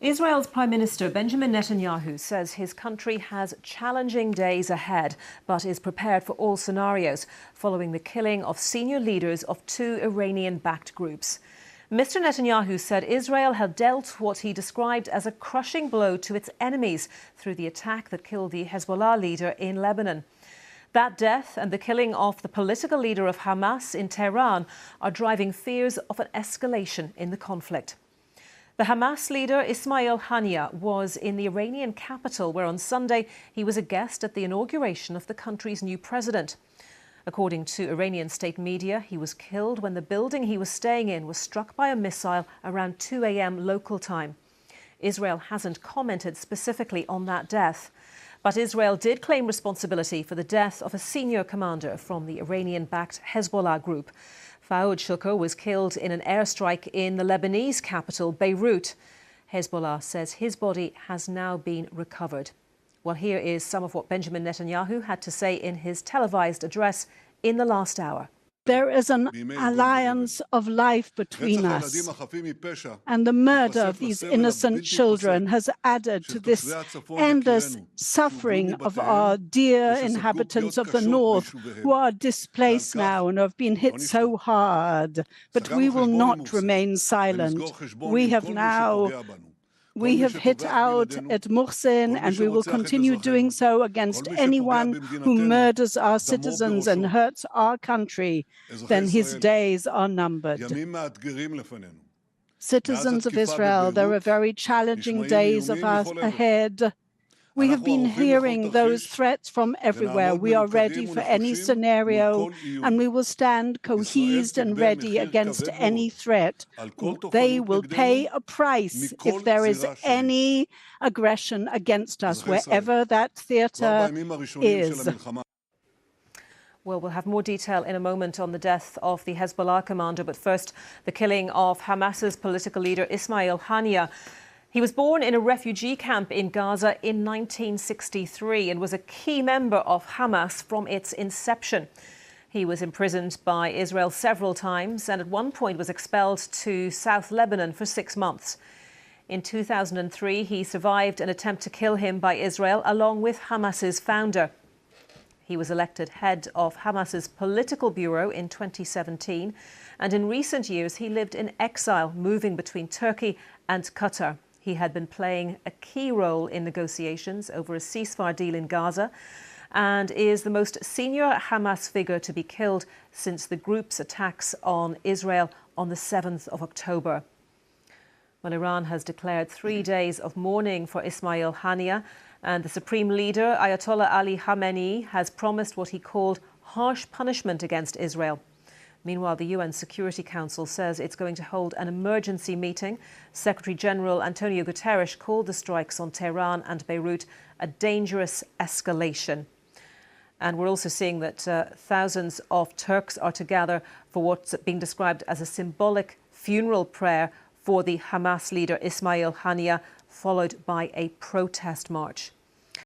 Israel's Prime Minister Benjamin Netanyahu says his country has challenging days ahead, but is prepared for all scenarios, following the killing of senior leaders of two Iranian-backed groups. Mr. Netanyahu said Israel had dealt what he described as a crushing blow to its enemies through the attack that killed the Hezbollah leader in Lebanon. That death and the killing of the political leader of Hamas in Tehran are driving fears of an escalation in the conflict. The Hamas leader Ismail Haniyeh was in the Iranian capital, where on Sunday he was a guest at the inauguration of the country's new president. According to Iranian state media, he was killed when the building he was staying in was struck by a missile around 2 a.m. local time. Israel hasn't commented specifically on that death, but Israel did claim responsibility for the death of a senior commander from the Iranian-backed Hezbollah group. Fouad Shukr was killed in an airstrike in the Lebanese capital, Beirut. Hezbollah says his body has now been recovered. Well, here is some of what Benjamin Netanyahu had to say in his televised address in the last hour. There is an alliance of life between us, and the murder of these innocent children has added to this endless suffering of our dear inhabitants of the north who are displaced now and have been hit so hard. But we will not remain silent. We have hit out at Muhsin, and we will continue doing so against anyone who murders our citizens and hurts our country. Then his days are numbered. Citizens of Israel, there are very challenging days of us ahead. We have been hearing those threats from everywhere. We are ready for any scenario, and we will stand cohesed and ready against any threat. They will pay a price if there is any aggression against us, wherever that theatre is. Well, we'll have more detail in a moment on the death of the Hezbollah commander, but first, the killing of Hamas's political leader Ismail Haniyeh. He was born in a refugee camp in Gaza in 1963 and was a key member of Hamas from its inception. He was imprisoned by Israel several times and at one point was expelled to South Lebanon for 6 months. In 2003, he survived an attempt to kill him by Israel along with Hamas's founder. He was elected head of Hamas's political bureau in 2017, and in recent years he lived in exile, moving between Turkey and Qatar. He had been playing a key role in negotiations over a ceasefire deal in Gaza and is the most senior Hamas figure to be killed since the group's attacks on Israel on the 7th of October. Well, Iran has declared 3 days of mourning for Ismail Haniyeh, and the supreme leader, Ayatollah Ali Khamenei, has promised what he called harsh punishment against Israel. Meanwhile, the UN Security Council says it's going to hold an emergency meeting. Secretary General Antonio Guterres called the strikes on Tehran and Beirut a dangerous escalation. And we're also seeing that thousands of Turks are to gather for what's being described as a symbolic funeral prayer for the Hamas leader Ismail Haniyeh, followed by a protest march.